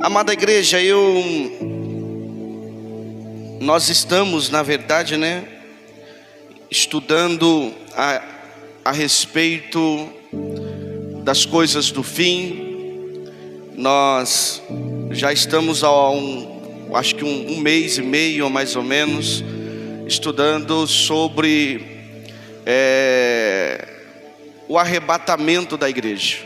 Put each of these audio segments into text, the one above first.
Amada igreja, nós estamos, na verdade, estudando a respeito das coisas do fim. Nós já estamos há acho que um mês e meio, mais ou menos, estudando sobre o arrebatamento da igreja,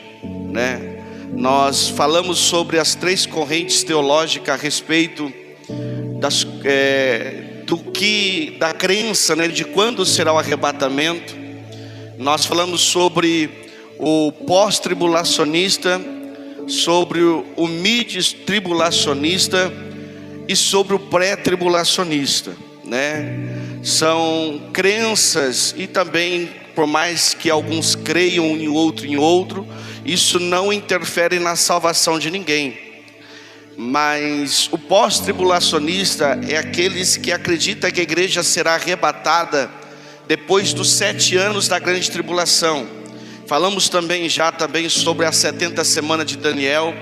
Nós falamos sobre as três correntes teológicas a respeito da crença, de quando será o arrebatamento. Nós falamos sobre o pós-tribulacionista, sobre o mid-tribulacionista e sobre o pré-tribulacionista, São crenças, e também, por mais que alguns creiam em outro, isso não interfere na salvação de ninguém. Mas o pós-tribulacionista é aqueles que acreditam que a igreja será arrebatada depois dos 7 anos da grande tribulação. Falamos também sobre as 70 semanas de Daniel,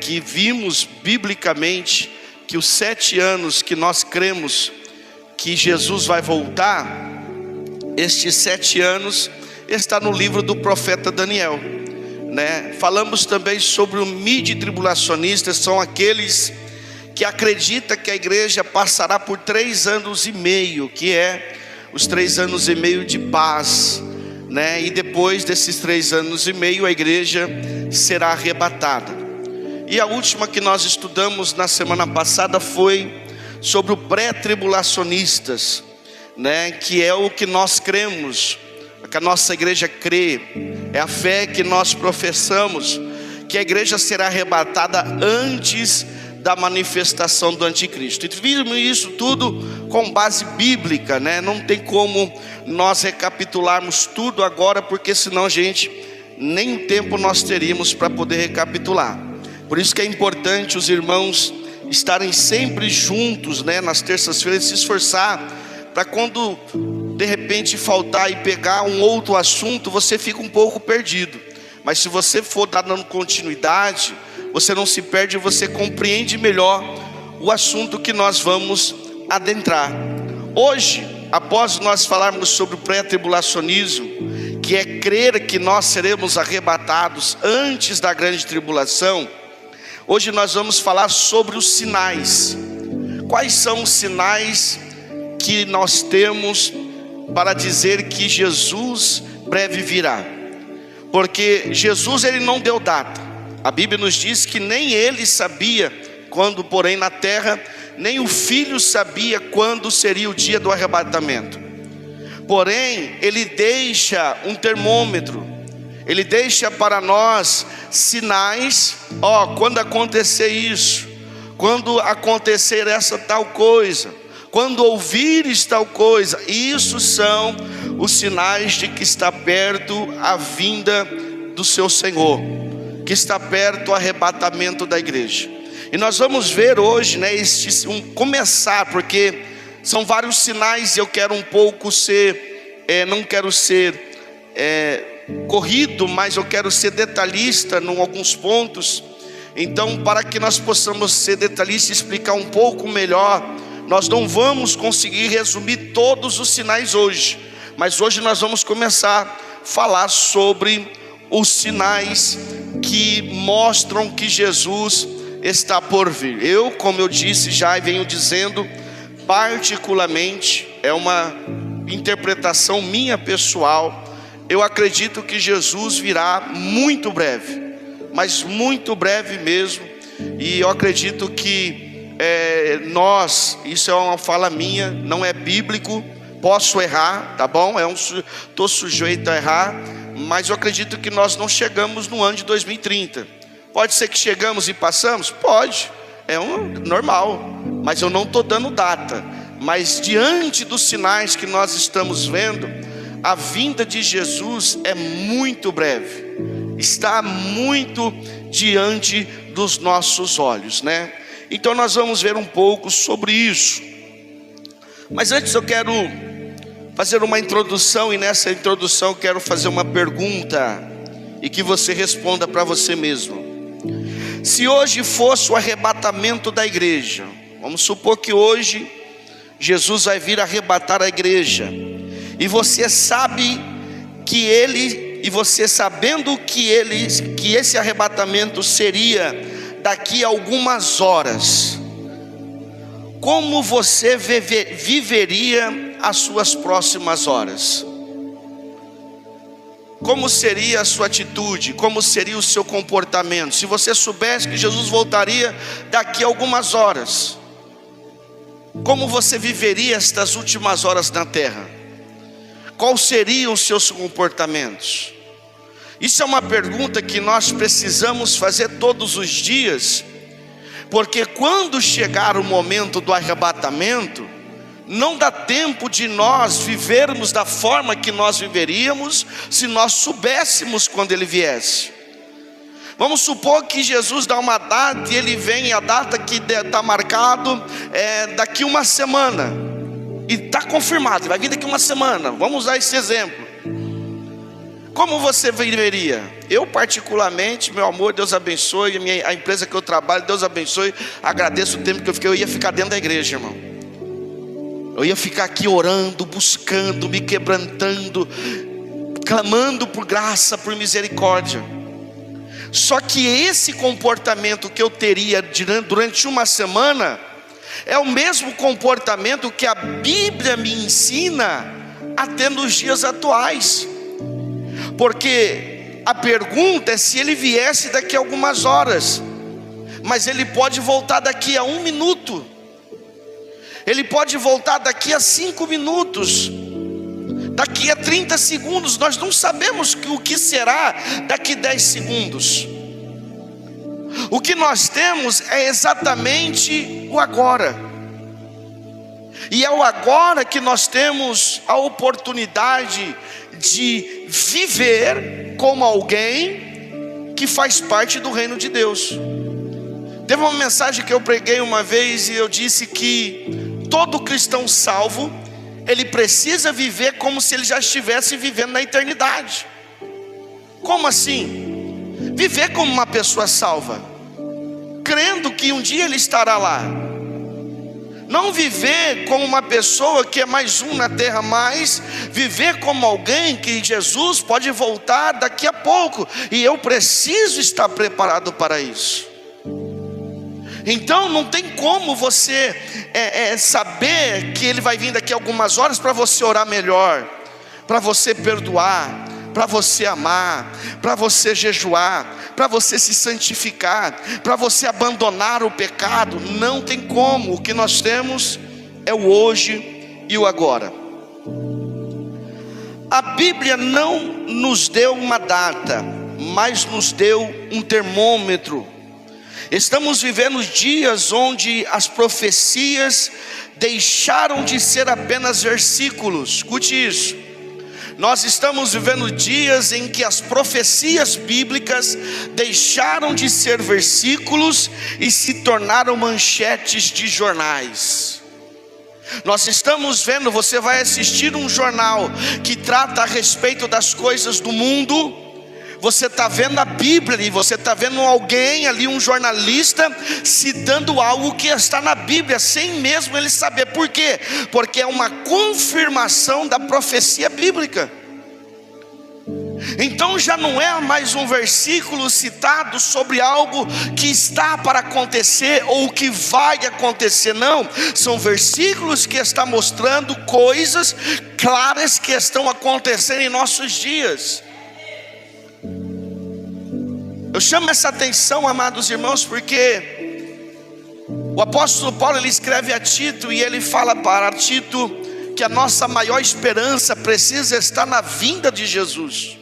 que vimos biblicamente que os 7 anos que nós cremos que Jesus vai voltar, estes 7 anos está no livro do profeta Daniel, Falamos também sobre o mid-tribulacionista, são aqueles que acreditam que a igreja passará por 3 anos e meio, que é os 3 anos e meio de paz, E depois desses 3 anos e meio a igreja será arrebatada. E a última que nós estudamos na semana passada foi sobre o pré-tribulacionistas, que é o que nós cremos, que a nossa igreja crê, é a fé que nós professamos, que a igreja será arrebatada antes da manifestação do anticristo. E vimos isso tudo com base bíblica, Não tem como nós recapitularmos tudo agora, porque senão, gente, nem tempo nós teríamos para poder recapitular. Por isso que é importante os irmãos estarem sempre juntos, nas terças-feiras, se esforçar para quando de repente faltar e pegar um outro assunto, você fica um pouco perdido. Mas se você for dando continuidade, você não se perde, você compreende melhor o assunto que nós vamos adentrar. Hoje, após nós falarmos sobre o pré-tribulacionismo, que é crer que nós seremos arrebatados antes da grande tribulação, hoje nós vamos falar sobre os sinais. Quais são os sinais que nós temos para dizer que Jesus breve virá? Porque Jesus, ele não deu data. A Bíblia nos diz que nem ele sabia quando, porém, na terra, nem o Filho sabia quando seria o dia do arrebatamento. Porém, ele deixa um termômetro, ele deixa para nós sinais. Quando acontecer isso, quando acontecer essa tal coisa, quando ouvires tal coisa, isso são os sinais de que está perto a vinda do seu Senhor, que está perto o arrebatamento da igreja. E nós vamos ver hoje, começar, porque são vários sinais, e eu quero um pouco não quero ser corrido, mas eu quero ser detalhista em alguns pontos. Então, para que nós possamos ser detalhistas e explicar um pouco melhor, nós não vamos conseguir resumir todos os sinais hoje, mas hoje nós vamos começar a falar sobre os sinais que mostram que Jesus está por vir. Como eu disse já e venho dizendo, particularmente, é uma interpretação minha pessoal, eu acredito que Jesus virá muito breve, mas muito breve mesmo. E eu acredito que isso é uma fala minha, não é bíblico, posso errar, tá bom? Estou sujeito a errar, mas eu acredito que nós não chegamos no ano de 2030. Pode ser que chegamos e passamos? Pode, normal, mas eu não estou dando data. Mas diante dos sinais que nós estamos vendo, a vinda de Jesus é muito breve, está muito diante dos nossos olhos, Então nós vamos ver um pouco sobre isso. Mas antes eu quero fazer uma introdução, e nessa introdução eu quero fazer uma pergunta, e que você responda para você mesmo. Se hoje fosse o arrebatamento da igreja, vamos supor que hoje Jesus vai vir arrebatar a igreja, e você sabe que ele, e você sabendo que esse arrebatamento seria daqui a algumas horas, como você viveria as suas próximas horas? Como seria a sua atitude? Como seria o seu comportamento? Se você soubesse que Jesus voltaria daqui a algumas horas, como você viveria estas últimas horas na terra? Quais seriam os seus comportamentos? Isso é uma pergunta que nós precisamos fazer todos os dias, porque quando chegar o momento do arrebatamento, não dá tempo de nós vivermos da forma que nós viveríamos se nós soubéssemos quando ele viesse. Vamos supor que Jesus dá uma data e ele vem, a data que está marcado daqui uma semana, e está confirmado, vai vir daqui uma semana. Vamos usar esse exemplo. Como você viveria? Eu particularmente, meu amor, Deus abençoe, a empresa que eu trabalho, Deus abençoe, agradeço o tempo que eu fiquei. Eu ia ficar dentro da igreja, irmão. Eu ia ficar aqui orando, buscando, me quebrantando, clamando por graça, por misericórdia. Só que esse comportamento que eu teria durante uma semana é o mesmo comportamento que a Bíblia me ensina a ter nos dias atuais. Porque a pergunta é se ele viesse daqui a algumas horas, mas ele pode voltar daqui a 1 minuto. Ele pode voltar daqui a 5 minutos, daqui a 30 segundos, nós não sabemos o que será daqui a 10 segundos. O que nós temos é exatamente o agora, e é o agora que nós temos a oportunidade de viver como alguém que faz parte do reino de Deus. Teve uma mensagem que eu preguei uma vez e eu disse que todo cristão salvo, ele precisa viver como se ele já estivesse vivendo na eternidade. Como assim? Viver como uma pessoa salva, crendo que um dia ele estará lá. Não viver como uma pessoa que é mais um na terra, mas viver como alguém que Jesus pode voltar daqui a pouco, e eu preciso estar preparado para isso. Então não tem como você saber que ele vai vir daqui a algumas horas para você orar melhor, para você perdoar, para você amar, para você jejuar, para você se santificar, para você abandonar o pecado. Não tem como. O que nós temos é o hoje e o agora. A Bíblia não nos deu uma data, mas nos deu um termômetro. Estamos vivendo dias onde as profecias deixaram de ser apenas versículos. Escute isso. Nós estamos vivendo dias em que as profecias bíblicas deixaram de ser versículos e se tornaram manchetes de jornais. Nós estamos vendo, você vai assistir um jornal que trata a respeito das coisas do mundo. Você está vendo a Bíblia e você está vendo alguém ali, um jornalista, citando algo que está na Bíblia, sem mesmo ele saber. Por quê? Porque é uma confirmação da profecia bíblica. Então já não é mais um versículo citado sobre algo que está para acontecer ou que vai acontecer, não. São versículos que estão mostrando coisas claras que estão acontecendo em nossos dias. Eu chamo essa atenção, amados irmãos, porque o apóstolo Paulo, ele escreve a Tito e ele fala para Tito que a nossa maior esperança precisa estar na vinda de Jesus.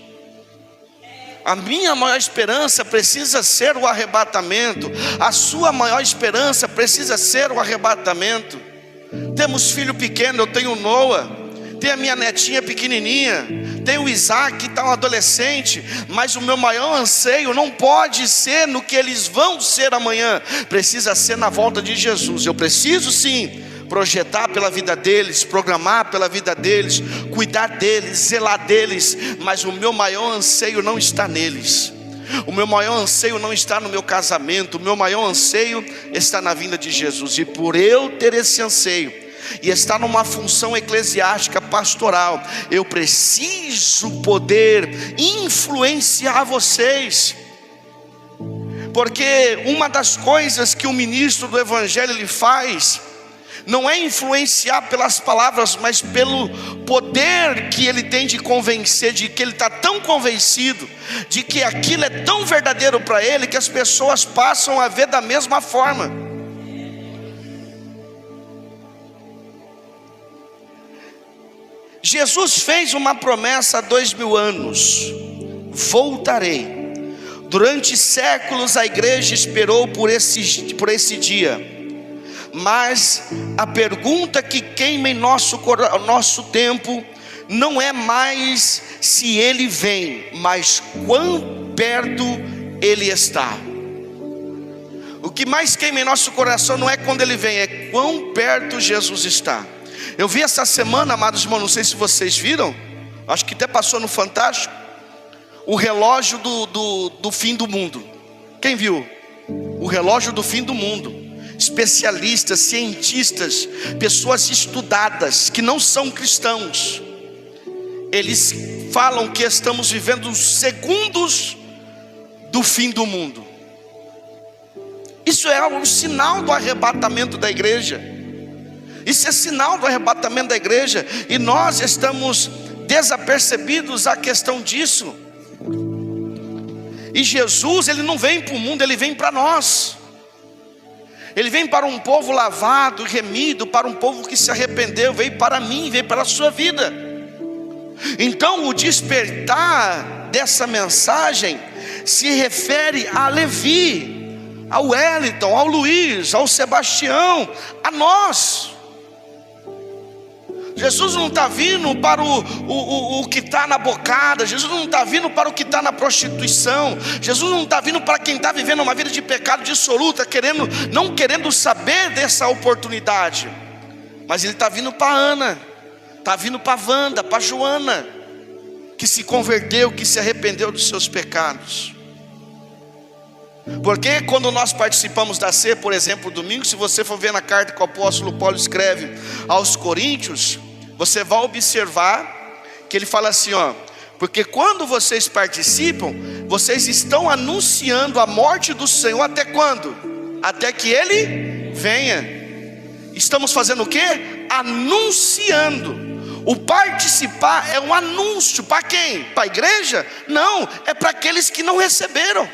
A minha maior esperança precisa ser o arrebatamento. A sua maior esperança precisa ser o arrebatamento. Temos filho pequeno, eu tenho Noah, tenho a minha netinha pequenininha, tenho o Isaac que está um adolescente, mas o meu maior anseio não pode ser no que eles vão ser amanhã, precisa ser na volta de Jesus. Eu preciso sim projetar pela vida deles, programar pela vida deles, cuidar deles, zelar deles, mas o meu maior anseio não está neles. O meu maior anseio não está no meu casamento, o meu maior anseio está na vinda de Jesus. E por eu ter esse anseio e estar numa função eclesiástica pastoral, eu preciso poder influenciar vocês. Porque uma das coisas que o ministro do evangelho ele faz não é influenciar pelas palavras, mas pelo poder que ele tem de convencer, de que ele está tão convencido de que aquilo é tão verdadeiro para ele, que as pessoas passam a ver da mesma forma. Jesus fez uma promessa há 2000 anos: voltarei. Durante séculos a igreja esperou por esse dia. Mas a pergunta que queima em nosso tempo não é mais se ele vem, mas quão perto ele está. O que mais queima em nosso coração não é quando ele vem, é quão perto Jesus está. Eu vi essa semana, amados irmãos, não sei se vocês viram, acho que até passou no Fantástico, o relógio do fim do mundo. Quem viu? O relógio do fim do mundo. Especialistas, cientistas, pessoas estudadas que não são cristãos, eles falam que estamos vivendo os segundos do fim do mundo. Isso é um sinal do arrebatamento da igreja. Isso é sinal do arrebatamento da igreja, e nós estamos desapercebidos à questão disso. E Jesus, ele não vem para o mundo, ele vem para nós. Ele vem para um povo lavado, remido, para um povo que se arrependeu, veio para mim, veio para a sua vida. Então o despertar dessa mensagem se refere a Levi, ao Wellington, ao Luiz, ao Sebastião, a nós. Jesus não está vindo para o que está na bocada. Jesus não está vindo para o que está na prostituição. Jesus não está vindo para quem está vivendo uma vida de pecado dissoluta, não querendo saber dessa oportunidade. Mas ele está vindo para Ana, está vindo para Wanda, para Joana, que se converteu, que se arrependeu dos seus pecados. Porque quando nós participamos da ceia, por exemplo, domingo, se você for ver na carta que o apóstolo Paulo escreve aos Coríntios, você vai observar que ele fala assim, ó: porque quando vocês participam, vocês estão anunciando a morte do Senhor até quando? Até que ele venha. Estamos fazendo o quê? Anunciando. O participar é um anúncio para quem? Para a igreja? Não, é para aqueles que não receberam.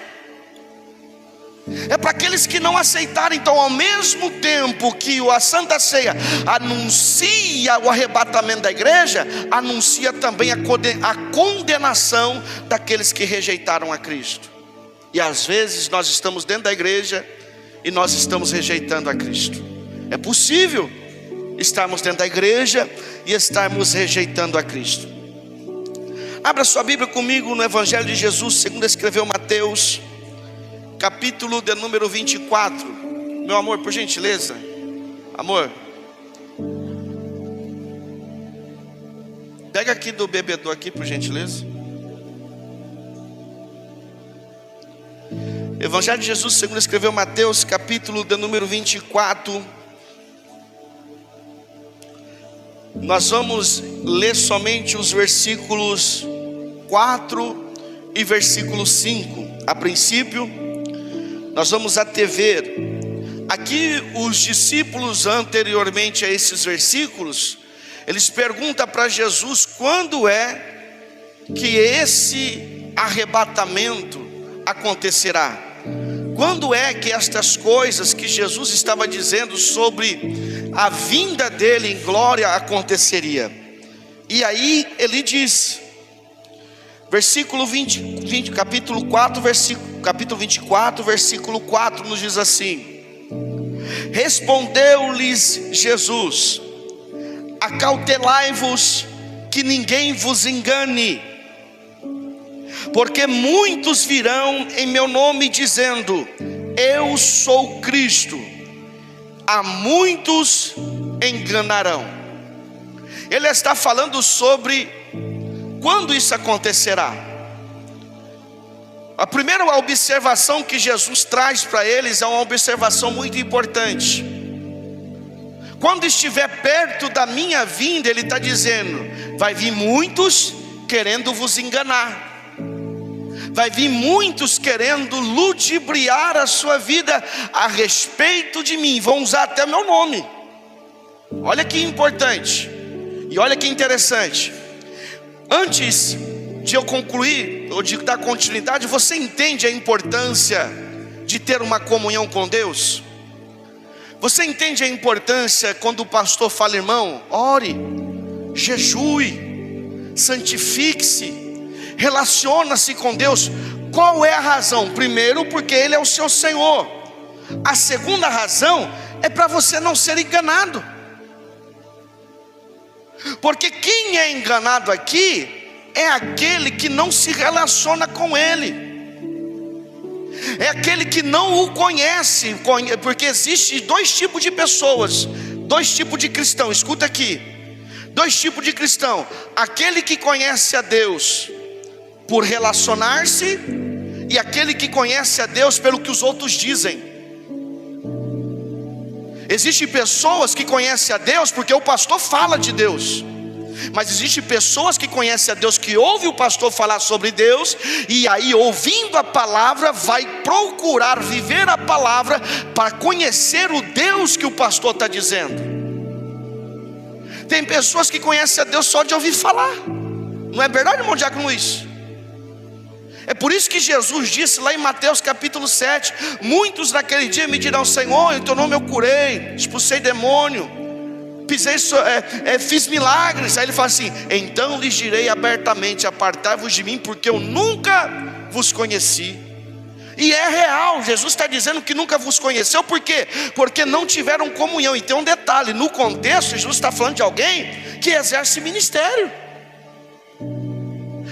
É para aqueles que não aceitaram. Então, ao mesmo tempo que a Santa Ceia anuncia o arrebatamento da igreja, anuncia também a condenação daqueles que rejeitaram a Cristo. E às vezes nós estamos dentro da igreja e nós estamos rejeitando a Cristo. É possível estarmos dentro da igreja e estarmos rejeitando a Cristo. Abra sua Bíblia comigo no Evangelho de Jesus, segundo escreveu Mateus, capítulo de número 24. Meu amor, por gentileza. Amor, pega aqui do bebedor aqui, por gentileza. Evangelho de Jesus, segundo escreveu Mateus, capítulo de número 24. Nós vamos ler somente os versículos 4 e versículo 5. A princípio, nós vamos até ver. Aqui os discípulos, anteriormente a esses versículos, eles perguntam para Jesus quando é que esse arrebatamento acontecerá. Quando é que estas coisas que Jesus estava dizendo sobre a vinda dele em glória aconteceria? E aí ele diz, versículo 20, capítulo 24, versículo 4 nos diz assim: respondeu-lhes Jesus: acautelai-vos que ninguém vos engane, porque muitos virão em meu nome dizendo: eu sou Cristo, a muitos enganarão. Ele está falando sobre quando isso acontecerá. A primeira observação que Jesus traz para eles é uma observação muito importante. Quando estiver perto da minha vinda, ele está dizendo: vai vir muitos querendo vos enganar. Vai vir muitos querendo ludibriar a sua vida a respeito de mim. Vão usar até meu nome. Olha que importante. E olha que interessante. Antes de eu concluir, ou de dar continuidade, você entende a importância de ter uma comunhão com Deus? Você entende a importância quando o pastor fala: irmão, ore, jejue, santifique-se, relaciona-se com Deus? Qual é a razão? Primeiro, porque Ele é o seu Senhor. A segunda razão é para você não ser enganado. Porque quem é enganado aqui é aquele que não se relaciona com Ele, é aquele que não o conhece. Porque existe dois tipos de pessoas, dois tipos de cristão. Escuta aqui, dois tipos de cristão: aquele que conhece a Deus por relacionar-se, e aquele que conhece a Deus pelo que os outros dizem. Existem pessoas que conhecem a Deus porque o pastor fala de Deus. Mas existem pessoas que conhecem a Deus, que ouvem o pastor falar sobre Deus, e aí, ouvindo a palavra, vai procurar viver a palavra para conhecer o Deus que o pastor está dizendo. Tem pessoas que conhecem a Deus só de ouvir falar. Não é verdade, irmão Diácono Luiz? É por isso que Jesus disse lá em Mateus capítulo 7: muitos naquele dia me dirão: Senhor, em teu nome eu curei, expulsei demônio, fiz milagres. Aí ele fala assim: então lhes direi abertamente: apartai-vos de mim, porque eu nunca vos conheci. E é real, Jesus está dizendo que nunca vos conheceu. Por quê? Porque não tiveram comunhão. E tem um detalhe, no contexto, Jesus está falando de alguém que exerce ministério,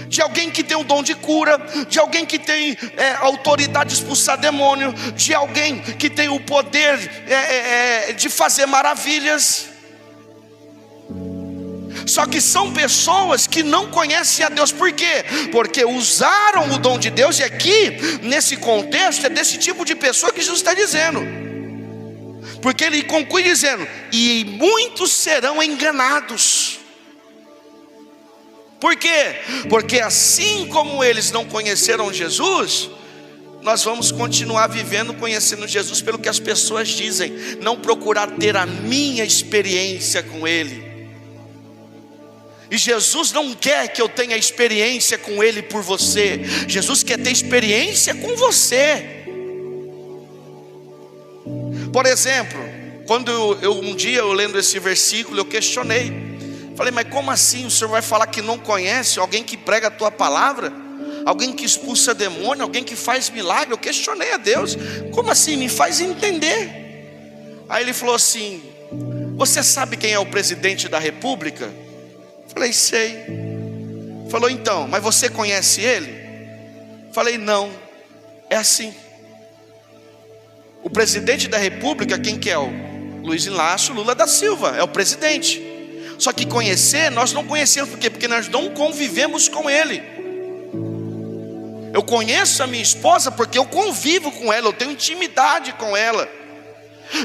de alguém que tem o dom de cura, de alguém que tem autoridade de expulsar demônio, de alguém que tem o poder de fazer maravilhas. Só que são pessoas que não conhecem a Deus. Por quê? Porque usaram o dom de Deus. E aqui, nesse contexto, é desse tipo de pessoa que Jesus está dizendo. Porque ele conclui dizendo: e muitos serão enganados. Por quê? Porque assim como eles não conheceram Jesus, nós vamos continuar vivendo conhecendo Jesus pelo que as pessoas dizem, não procurar ter a minha experiência com Ele. E Jesus não quer que eu tenha experiência com Ele por você. Jesus quer ter experiência com você. Por exemplo, quando um dia eu lendo esse versículo, eu questionei. Falei: mas como assim o senhor vai falar que não conhece alguém que prega a tua palavra? Alguém que expulsa demônio, alguém que faz milagre? Eu questionei a Deus: como assim? Me faz entender. Aí ele falou assim: você sabe quem é o presidente da república? Falei: sei. Falou: então, mas você conhece ele? Falei: não. É assim, o presidente da república, quem que é? O Luiz Inácio Lula da Silva, é o presidente. Só que conhecer, nós não conhecemos. Por quê? Porque nós não convivemos com ele. Eu conheço a minha esposa porque eu convivo com ela, eu tenho intimidade com ela.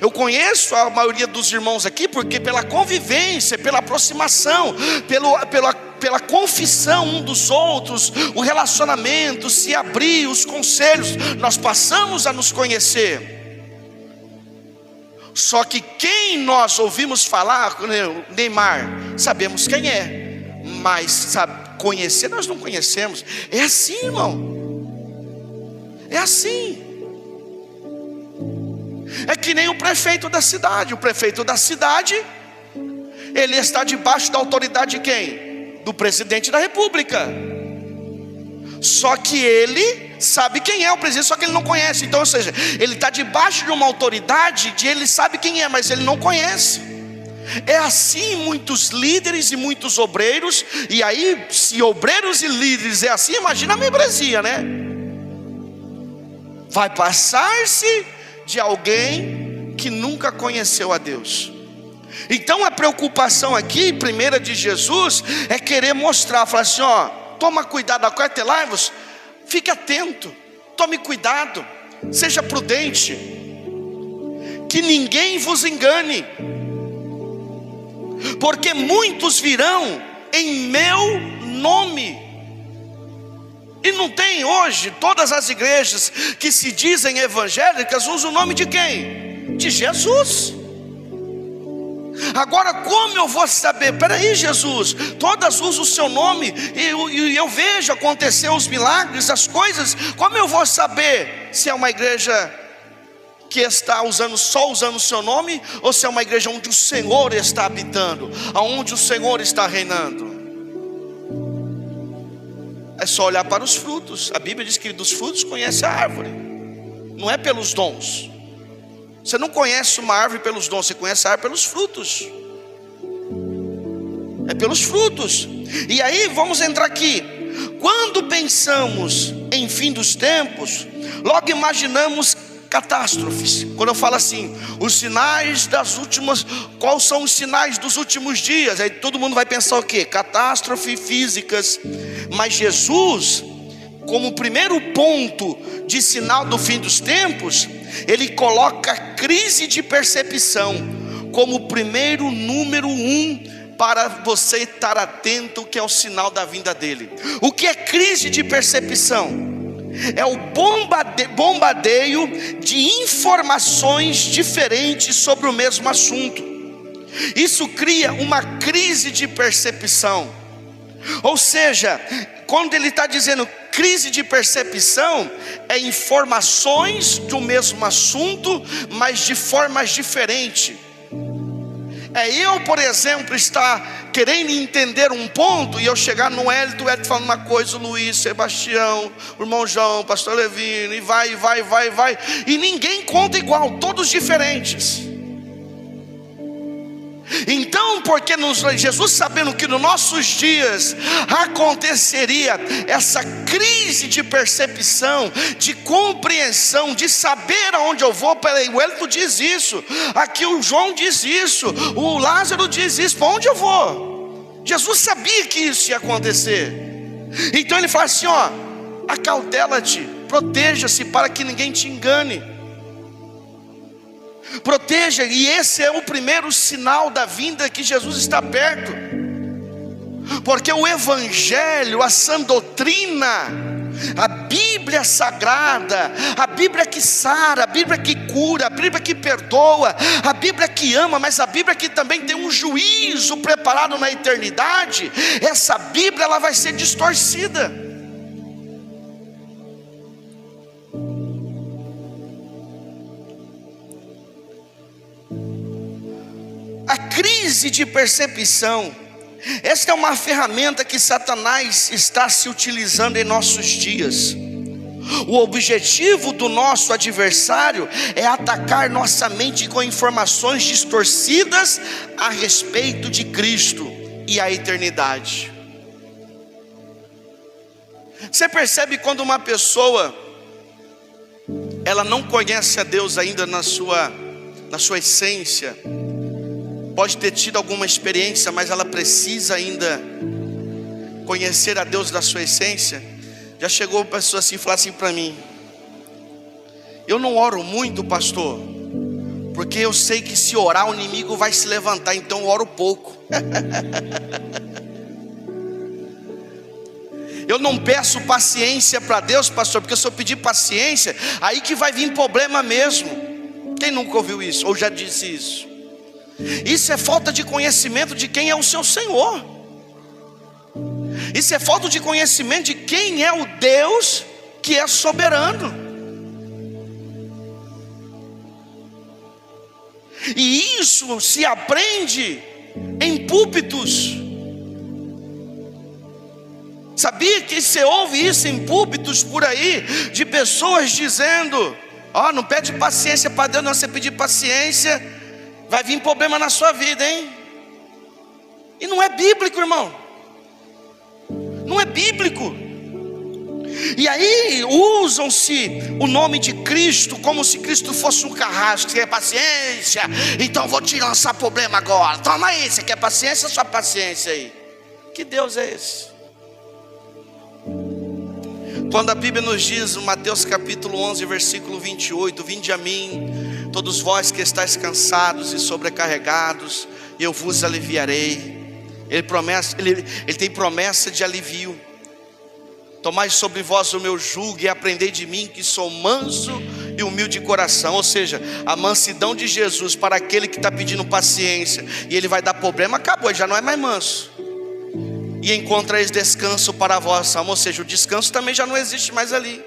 Eu conheço a maioria dos irmãos aqui porque pela convivência, pela aproximação, pela confissão um dos outros, o relacionamento, se abrir, os conselhos, nós passamos a nos conhecer. Só que quem nós ouvimos falar, Neymar, sabemos quem é, mas conhecer nós não conhecemos. É assim, irmão. É assim. É que nem o prefeito da cidade. O prefeito da cidade, ele está debaixo da autoridade de quem? Do presidente da república. Só que ele sabe quem é o presidente, só que ele não conhece. Então, ou seja, ele está debaixo de uma autoridade, ele sabe quem é, mas ele não conhece. É assim muitos líderes e muitos obreiros. E aí, se obreiros e líderes é assim, imagina a membresia, né? Vai passar-se de alguém que nunca conheceu a Deus. Então a preocupação aqui, primeira de Jesus, é querer mostrar, falar assim: ó, toma cuidado, aquartelai-vos, fique atento, tome cuidado, seja prudente, que ninguém vos engane, porque muitos virão em meu nome. E não tem hoje, todas as igrejas que se dizem evangélicas usam o nome de quem? De Jesus. Agora, como eu vou saber? Peraí, Jesus, todas usam o seu nome, e eu vejo acontecer os milagres, as coisas. Como eu vou saber se é uma igreja que está só usando o seu nome, ou se é uma igreja onde o Senhor está habitando, aonde o Senhor está reinando? É só olhar para os frutos. A Bíblia diz que dos frutos conhece a árvore, não é pelos dons. Você não conhece uma árvore pelos dons, você conhece a árvore pelos frutos. É pelos frutos. E aí vamos entrar aqui. Quando pensamos em fim dos tempos, logo imaginamos catástrofes. Quando eu falo assim, os sinais das últimas, quais são os sinais dos últimos dias? Aí todo mundo vai pensar o quê? Catástrofe físicas. Mas Jesus, como primeiro ponto de sinal do fim dos tempos, ele coloca a crise de percepção como o primeiro número 1 para você estar atento, que é o sinal da vinda dele. O que é crise de percepção? É o bombardeio de informações diferentes sobre o mesmo assunto. Isso cria uma crise de percepção. Ou seja, quando ele está dizendo crise de percepção, é informações do mesmo assunto, mas de formas diferentes. É eu, por exemplo, estar querendo entender um ponto, e eu chegar no Hélito, o Hélito falando uma coisa, o Luiz, Sebastião, o irmão João, pastor Levino, e vai, e ninguém conta igual, todos diferentes. Então, porque Jesus, sabendo que nos nossos dias aconteceria essa crise de percepção, de compreensão, de saber aonde eu vou. Peraí, o Hélito diz isso, aqui o João diz isso, o Lázaro diz isso, para onde eu vou? Jesus sabia que isso ia acontecer. Então ele fala assim, ó, acautela-te, proteja-se para que ninguém te engane. Proteja, e esse é o primeiro sinal da vinda, que Jesus está perto. Porque o Evangelho, a sã doutrina, a Bíblia sagrada, a Bíblia que sara, a Bíblia que cura, a Bíblia que perdoa, a Bíblia que ama, mas a Bíblia que também tem um juízo preparado na eternidade, essa Bíblia ela vai ser distorcida. A crise de percepção, esta é uma ferramenta que Satanás está se utilizando em nossos dias. O objetivo do nosso adversário é atacar nossa mente com informações distorcidas a respeito de Cristo e a eternidade. Você percebe quando uma pessoa ela não conhece a Deus ainda na sua essência, pode ter tido alguma experiência, mas ela precisa ainda conhecer a Deus da sua essência. Já chegou uma pessoa assim, falar assim para mim: eu não oro muito, pastor, porque eu sei que se orar o inimigo vai se levantar, então eu oro pouco. Eu não peço paciência para Deus, pastor, porque se eu pedir paciência, aí que vai vir problema mesmo. Quem nunca ouviu isso, ou já disse isso? Isso é falta de conhecimento de quem é o seu Senhor. Isso é falta de conhecimento de quem é o Deus que é soberano. E isso se aprende em púlpitos. Sabia que você ouve isso em púlpitos por aí, de pessoas dizendo: ó, não pede paciência para Deus, não. Você pedir paciência, vai vir problema na sua vida, hein? E não é bíblico, irmão. Não é bíblico. E aí usam-se o nome de Cristo como se Cristo fosse um carrasco. Você quer paciência? Então vou te lançar problema agora. Toma aí, você quer paciência? Sua paciência aí. Que Deus é esse? Quando a Bíblia nos diz, no Mateus capítulo 11, versículo 28, vinde a mim, todos vós que estáis cansados e sobrecarregados, e eu vos aliviarei. Ele tem promessa de alivio. Tomai sobre vós o meu jugo e aprendei de mim, que sou manso e humilde de coração. Ou seja, a mansidão de Jesus para aquele que está pedindo paciência e ele vai dar problema, acabou, ele já não é mais manso. E encontrareis descanso para a vossa alma. Ou seja, o descanso também já não existe mais ali,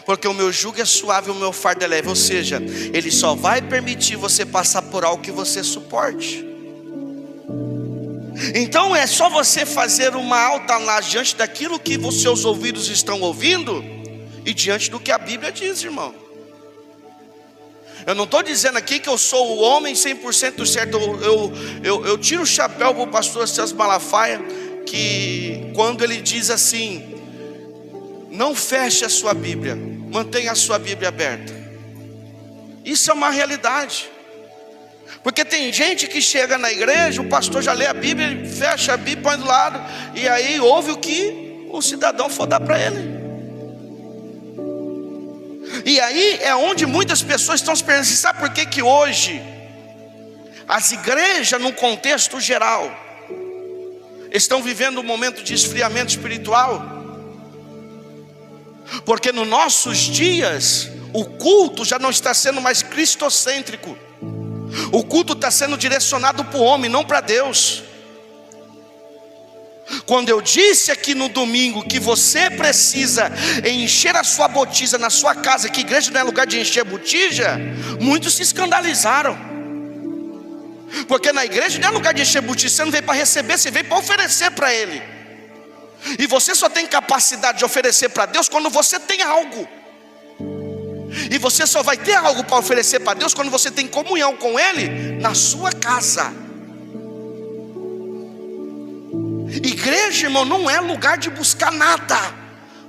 porque o meu jugo é suave e o meu fardo é leve. Ou seja, ele só vai permitir você passar por algo que você suporte. Então é só você fazer uma autoanálise diante daquilo que os seus ouvidos estão ouvindo e diante do que a Bíblia diz, irmão. Eu não estou dizendo aqui que eu sou o homem 100% certo. Eu tiro o chapéu para o pastor Celso Malafaia, que quando ele diz assim: não feche a sua Bíblia, mantenha a sua Bíblia aberta. Isso é uma realidade. Porque tem gente que chega na igreja, o pastor já lê a Bíblia, ele fecha a Bíblia, põe do lado, e aí ouve o que o cidadão for dar para ele. E aí é onde muitas pessoas estão se perguntando: sabe por que hoje as igrejas, num contexto geral, estão vivendo um momento de esfriamento espiritual? Porque nos nossos dias o culto já não está sendo mais cristocêntrico. O culto está sendo direcionado para o homem, não para Deus. Quando eu disse aqui no domingo que você precisa encher a sua botija na sua casa, que igreja não é lugar de encher botija, muitos se escandalizaram. Porque na igreja não é lugar de encher botija, você não veio para receber, você veio para oferecer para Ele. E você só tem capacidade de oferecer para Deus quando você tem algo. E você só vai ter algo para oferecer para Deus quando você tem comunhão com Ele na sua casa. Igreja, irmão, não é lugar de buscar nada.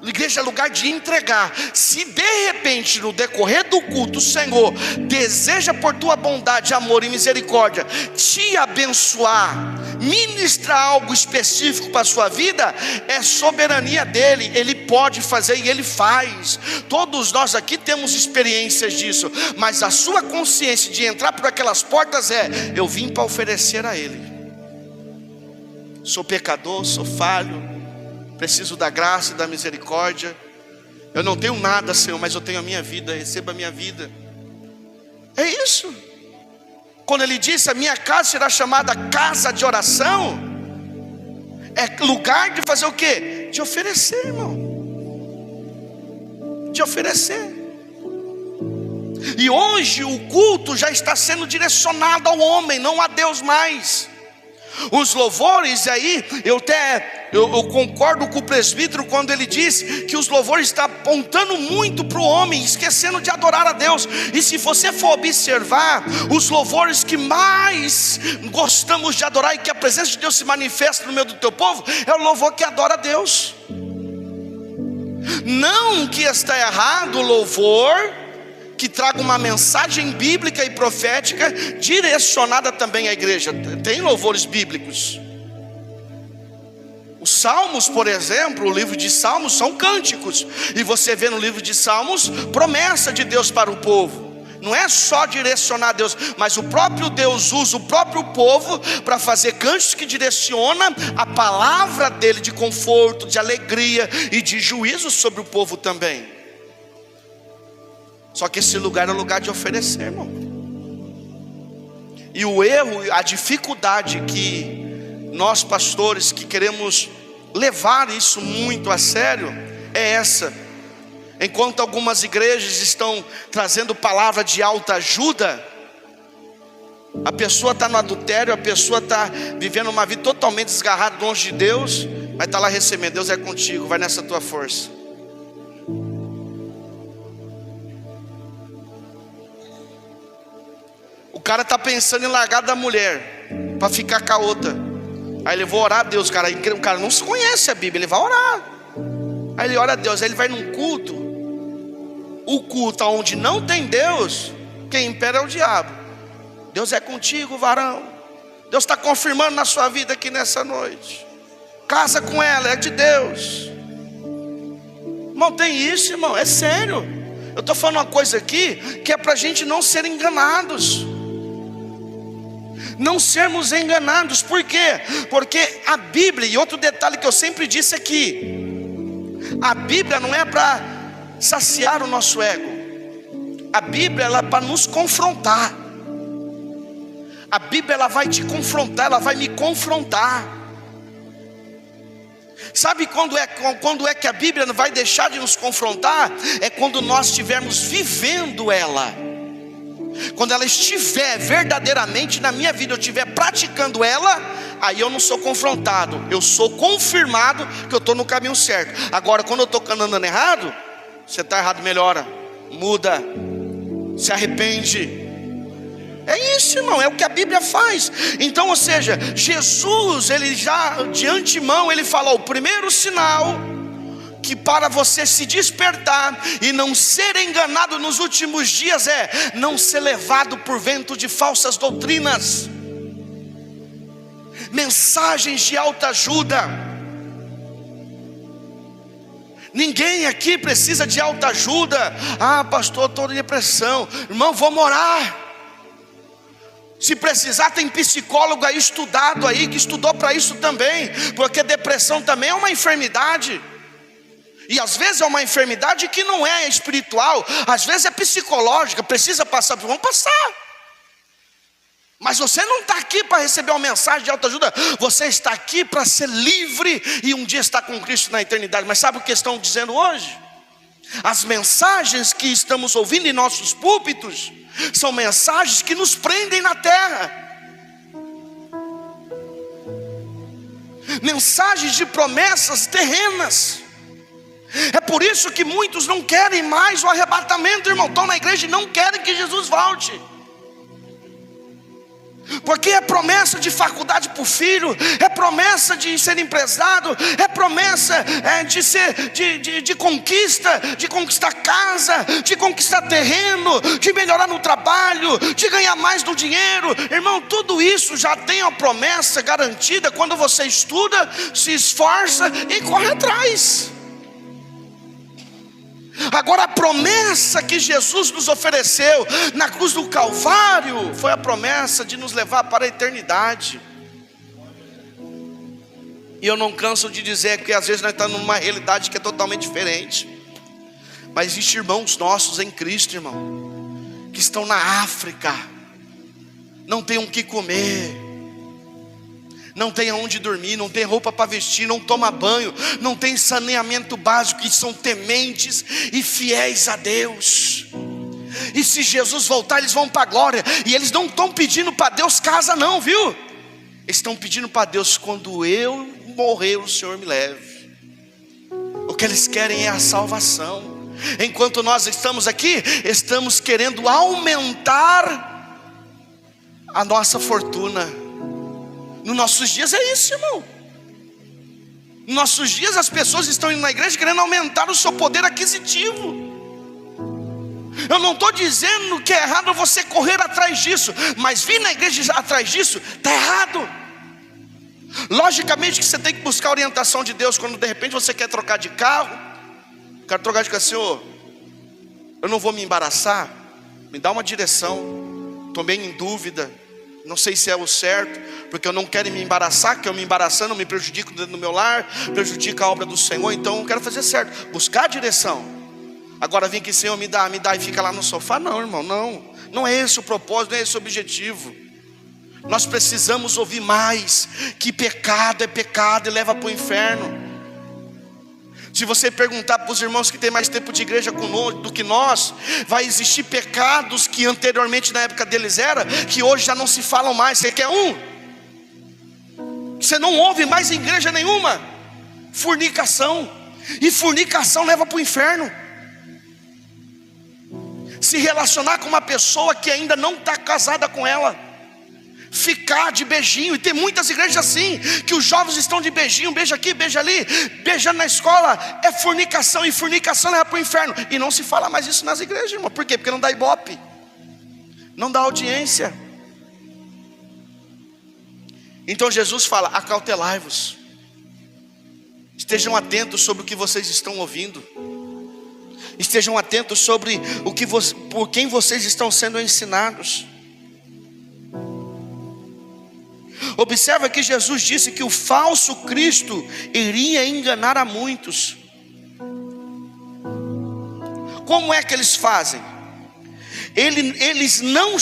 Igreja é lugar de entregar. Se de repente no decorrer do culto o Senhor deseja por tua bondade, amor e misericórdia te abençoar, ministrar algo específico para a sua vida, é soberania dele. Ele pode fazer e ele faz. Todos nós aqui temos experiências disso, mas a sua consciência de entrar por aquelas portas é: eu vim para oferecer a Ele. Sou pecador, sou falho, preciso da graça e da misericórdia. Eu não tenho nada, Senhor, mas eu tenho a minha vida, receba a minha vida. É isso. Quando ele disse: a minha casa será chamada casa de oração, é lugar de fazer o quê? De oferecer, irmão. De oferecer. E hoje o culto já está sendo direcionado ao homem, não a Deus mais. Os louvores aí, eu concordo com o presbítero quando ele diz que os louvores estão apontando muito para o homem, esquecendo de adorar a Deus. E se você for observar, os louvores que mais gostamos de adorar e que a presença de Deus se manifesta no meio do teu povo, é o louvor que adora a Deus. Não que está errado o louvor que traga uma mensagem bíblica e profética direcionada também à igreja. Tem louvores bíblicos. Os salmos, por exemplo, o livro de Salmos são cânticos, e você vê no livro de Salmos promessa de Deus para o povo. Não é só direcionar a Deus, mas o próprio Deus usa o próprio povo para fazer cânticos que direciona a palavra dele de conforto, de alegria e de juízo sobre o povo também. Só que esse lugar é lugar de oferecer, irmão. E o erro, a dificuldade que nós pastores que queremos levar isso muito a sério é essa. Enquanto algumas igrejas estão trazendo palavra de autoajuda, a pessoa está no adultério, a pessoa está vivendo uma vida totalmente desgarrada, longe de Deus, mas está lá recebendo: Deus é contigo, vai nessa tua força. O cara está pensando em largar da mulher para ficar com a outra. Aí ele: vou orar a Deus, cara. O cara não se conhece a Bíblia, ele vai orar. Aí ele ora a Deus, aí ele vai num culto. O culto onde não tem Deus, quem impera é o diabo. Deus é contigo, varão. Deus está confirmando na sua vida aqui nessa noite. Casa com ela, é de Deus. Irmão, tem isso, irmão, é sério. Eu estou falando uma coisa aqui que é para a gente não ser enganados. Não sermos enganados. Por quê? Porque a Bíblia, e outro detalhe que eu sempre disse aqui, a Bíblia não é para saciar o nosso ego. A Bíblia ela é para nos confrontar. A Bíblia ela vai te confrontar, ela vai me confrontar. Sabe quando é que a Bíblia não vai deixar de nos confrontar? É quando nós estivermos vivendo ela. Quando ela estiver verdadeiramente na minha vida, eu estiver praticando ela, aí eu não sou confrontado, eu sou confirmado que eu estou no caminho certo. Agora, quando eu estou andando errado, você está errado, melhora, muda, se arrepende. É isso, irmão, é o que a Bíblia faz. Então, ou seja, Jesus, ele já de antemão, ele falou, o primeiro sinal que para você se despertar e não ser enganado nos últimos dias é não ser levado por vento de falsas doutrinas, mensagens de autoajuda. Ninguém aqui precisa de autoajuda. Ah, pastor, estou em depressão. Irmão, vamos orar. Se precisar, tem psicólogo aí estudado aí, que estudou para isso também, porque depressão também é uma enfermidade. E às vezes é uma enfermidade que não é espiritual, às vezes é psicológica, precisa passar, vamos passar. Mas você não está aqui para receber uma mensagem de autoajuda, você está aqui para ser livre e um dia estar com Cristo na eternidade. Mas sabe o que estão dizendo hoje? As mensagens que estamos ouvindo em nossos púlpitos são mensagens que nos prendem na terra. Mensagens de promessas terrenas. É por isso que muitos não querem mais o arrebatamento, irmão. Estão na igreja e não querem que Jesus volte. Porque é promessa de faculdade para o filho, é promessa de ser empresário, é promessa de conquista, de conquistar casa, de conquistar terreno, de melhorar no trabalho, de ganhar mais no dinheiro. Irmão, tudo isso já tem uma promessa garantida quando você estuda, se esforça e corre atrás. Agora a promessa que Jesus nos ofereceu na cruz do Calvário foi a promessa de nos levar para a eternidade. E eu não canso de dizer que às vezes nós estamos numa realidade que é totalmente diferente. Mas existem irmãos nossos em Cristo, irmão, que estão na África, não tem o que comer, não tem aonde dormir, não tem roupa para vestir, não toma banho, não tem saneamento básico, e são tementes e fiéis a Deus. E se Jesus voltar, eles vão para a glória. E eles não estão pedindo para Deus casa não, viu? Eles estão pedindo para Deus, quando eu morrer, o Senhor me leve. O que eles querem é a salvação. Enquanto nós estamos aqui, estamos querendo aumentar a nossa fortuna. Nos nossos dias é isso, irmão. Nos nossos dias as pessoas estão indo na igreja querendo aumentar o seu poder aquisitivo. Eu não estou dizendo que é errado você correr atrás disso, mas vir na igreja atrás disso está errado. Logicamente que você tem que buscar a orientação de Deus. Quando de repente você quer trocar de carro, quero trocar de carro, Senhor, eu não vou me embaraçar, me dá uma direção, estou bem em dúvida, não sei se é o certo, porque eu não quero me embaraçar, que eu me embaraçando me prejudico dentro do meu lar, prejudica a obra do Senhor. Então eu quero fazer certo, buscar a direção. Agora vem aqui, Senhor, me dá e fica lá no sofá. Não, irmão, não é esse o propósito, não é esse o objetivo. Nós precisamos ouvir mais, que pecado é pecado e leva para o inferno. Se você perguntar para os irmãos que têm mais tempo de igreja do que nós, vai existir pecados que anteriormente na época deles era, que hoje já não se falam mais. Você quer um? Você não ouve mais em igreja nenhuma? Fornicação. E fornicação leva para o inferno. Se relacionar com uma pessoa que ainda não está casada com ela, ficar de beijinho. E tem muitas igrejas assim, que os jovens estão de beijinho, beija aqui, beija ali, beijando na escola. É fornicação, e fornicação leva para o inferno. E não se fala mais isso nas igrejas, irmão. Por quê? Porque não dá ibope, não dá audiência. Então Jesus fala: acautelai-vos, estejam atentos sobre o que vocês estão ouvindo. Estejam atentos sobre por quem vocês estão sendo ensinados. Observa que Jesus disse que o falso Cristo iria enganar a muitos. Como é que eles fazem? Eles não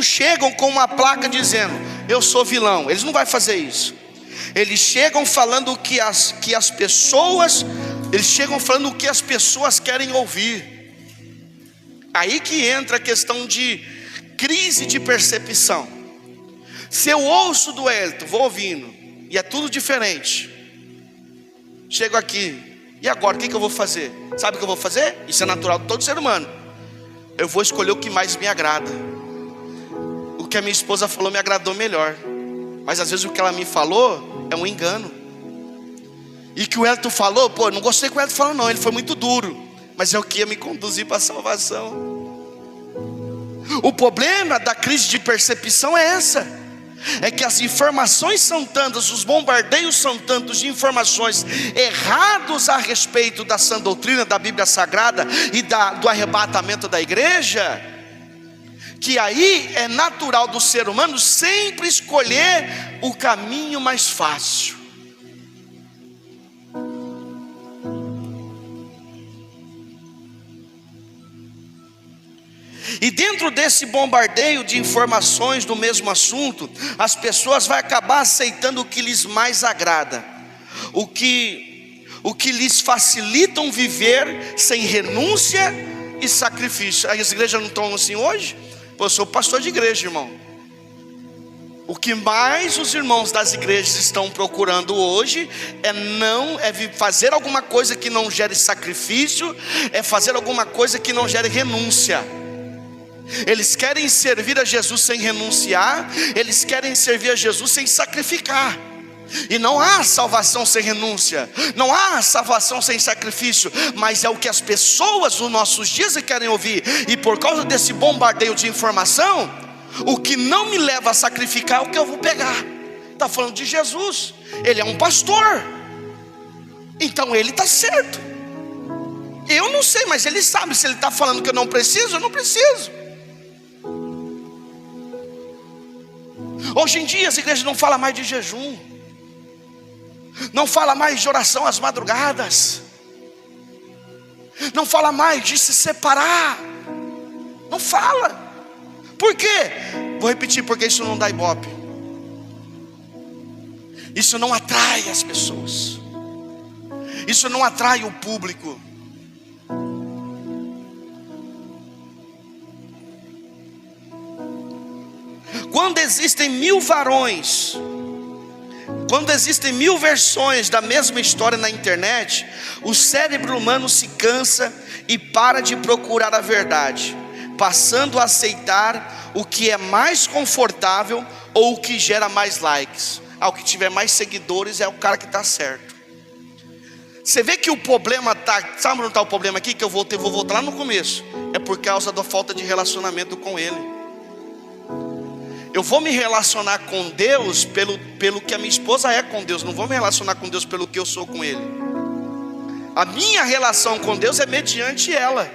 chegam com uma placa dizendo: eu sou vilão. Eles não vão fazer isso. Eles chegam falando o que as pessoas querem ouvir. Aí que entra a questão de crise de percepção. Se eu ouço do Hélito, vou ouvindo, e é tudo diferente. Chego aqui, e agora o que eu vou fazer? Sabe o que eu vou fazer? Isso é natural de todo ser humano. Eu vou escolher o que mais me agrada. O que a minha esposa falou me agradou melhor, mas às vezes o que ela me falou é um engano. E que o Hélito falou, não gostei que o Hélito falou não, ele foi muito duro, mas é o que ia me conduzir para a salvação. O problema da crise de percepção é essa. É que as informações são tantas, os bombardeios são tantos de informações errados a respeito da sã doutrina, da Bíblia Sagrada e do arrebatamento da igreja, que aí é natural do ser humano sempre escolher o caminho mais fácil. E dentro desse bombardeio de informações do mesmo assunto, as pessoas vão acabar aceitando o que lhes mais agrada, o que lhes facilitam viver sem renúncia e sacrifício. As igrejas não estão assim hoje? Eu sou pastor de igreja, irmão. O que mais os irmãos das igrejas estão procurando hoje é fazer alguma coisa que não gere sacrifício, é fazer alguma coisa que não gere renúncia. Eles querem servir a Jesus sem renunciar, eles querem servir a Jesus sem sacrificar. E não há salvação sem renúncia, não há salvação sem sacrifício, mas é o que as pessoas nos nossos dias querem ouvir. E por causa desse bombardeio de informação, o que não me leva a sacrificar é o que eu vou pegar. Está falando de Jesus, ele é um pastor, então ele está certo. Eu não sei, mas ele sabe. Se ele está falando que eu não preciso, eu não preciso. Hoje em dia as igrejas não falam mais de jejum, não fala mais de oração às madrugadas, não fala mais de se separar, não fala. Por quê? Vou repetir, porque isso não dá ibope, isso não atrai as pessoas, isso não atrai o público. Quando existem 1000 varões, quando existem 1000 versões da mesma história na internet, o cérebro humano se cansa e para de procurar a verdade, passando a aceitar o que é mais confortável ou o que gera mais likes. O que tiver mais seguidores é o cara que está certo. Você vê que o problema está, sabe onde está o problema aqui? Que eu vou voltar lá no começo. É por causa da falta de relacionamento com Ele. Eu vou me relacionar com Deus pelo que a minha esposa é com Deus. Não vou me relacionar com Deus pelo que eu sou com Ele. A minha relação com Deus é mediante ela.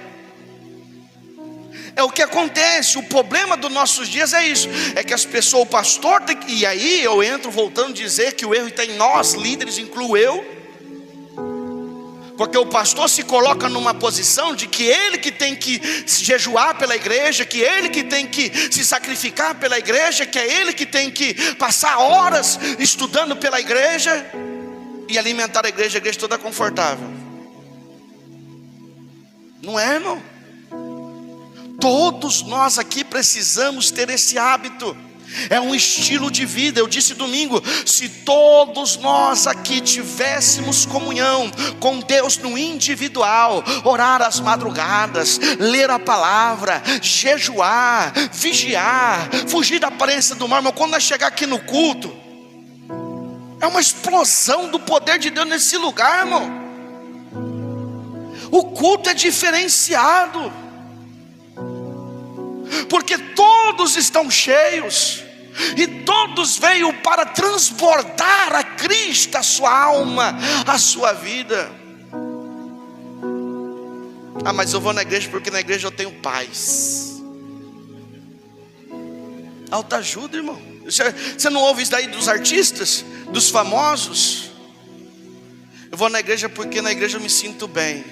É o que acontece. O problema dos nossos dias é isso. É que as pessoas, o pastor tem que... E aí eu entro voltando a dizer que o erro está em nós, líderes, incluo eu. Porque o pastor se coloca numa posição de que ele que tem que jejuar pela igreja, que ele que tem que se sacrificar pela igreja, que é ele que tem que passar horas estudando pela igreja e alimentar a igreja toda confortável. Não é, irmão? Todos nós aqui precisamos ter esse hábito. É um estilo de vida. Eu disse domingo, se todos nós aqui tivéssemos comunhão com Deus no individual, orar às madrugadas, ler a palavra, jejuar, vigiar, fugir da aparência do mal, irmão, quando nós chegar aqui no culto, é uma explosão do poder de Deus nesse lugar, irmão. O culto é diferenciado, porque todos estão cheios, e todos veio para transbordar a Cristo, a sua alma, a sua vida. Ah, mas eu vou na igreja porque na igreja eu tenho paz. Autoajuda, irmão. Você não ouve isso daí dos artistas, dos famosos? Eu vou na igreja porque na igreja eu me sinto bem.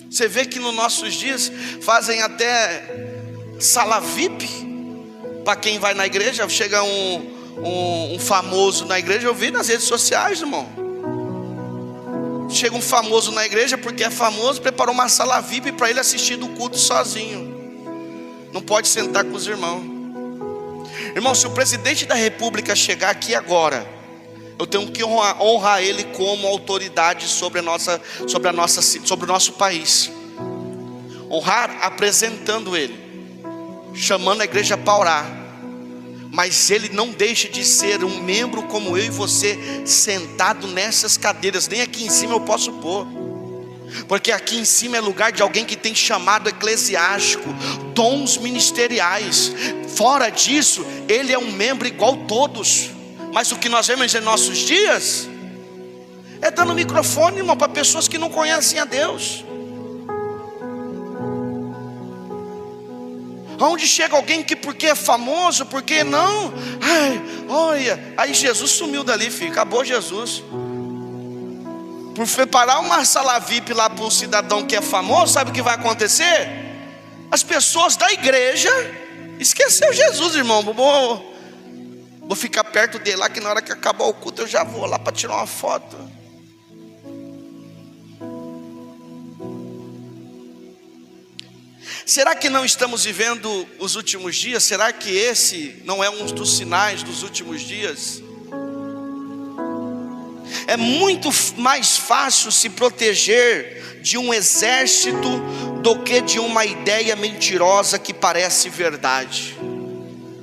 Você vê que nos nossos dias fazem até sala VIP para quem vai na igreja. Chega um famoso na igreja, eu vi nas redes sociais, irmão. Chega um famoso na igreja porque é famoso, preparou uma sala VIP para ele assistir do culto sozinho. Não pode sentar com os irmãos. Irmão, se o presidente da república chegar aqui agora, eu tenho que honrar ele como autoridade sobre o nosso país. Honrar apresentando ele, chamando a igreja para orar. Mas ele não deixa de ser um membro como eu e você, sentado nessas cadeiras. Nem aqui em cima eu posso pôr, porque aqui em cima é lugar de alguém que tem chamado eclesiástico, dons ministeriais. Fora disso, ele é um membro igual todos. Mas o que nós vemos em nossos dias é dando microfone, irmão, para pessoas que não conhecem a Deus. Onde chega alguém que porque é famoso, porque não, ai, olha, aí Jesus sumiu dali, filho, acabou Jesus. Por preparar uma sala VIP lá para o cidadão que é famoso, sabe o que vai acontecer? As pessoas da igreja esqueceu Jesus, irmão. Vou ficar perto dele lá, que na hora que acabar o culto eu já vou lá para tirar uma foto. Será que não estamos vivendo os últimos dias? Será que esse não é um dos sinais dos últimos dias? É muito mais fácil se proteger de um exército do que de uma ideia mentirosa que parece verdade.